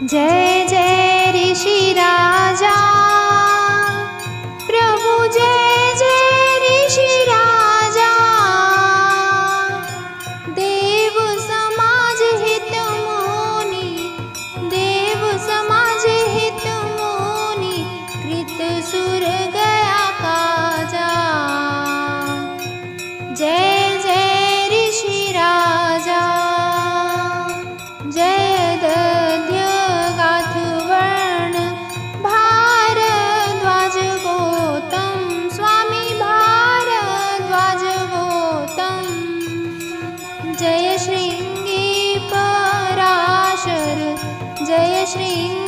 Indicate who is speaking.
Speaker 1: जय जय ऋषि राजा प्रभु, जय जय ऋषि राजा। देव समाज हित मोनी, देव समाज हित मोनी, कृत सुर गया काजा। जय जय ऋषि राजा। जय दध्य गाथ वर्ण भारद्वाज गौतम, स्वामी भारद्वाज गौतम। जय श्रृंगी पराशर, जय श्रृंगी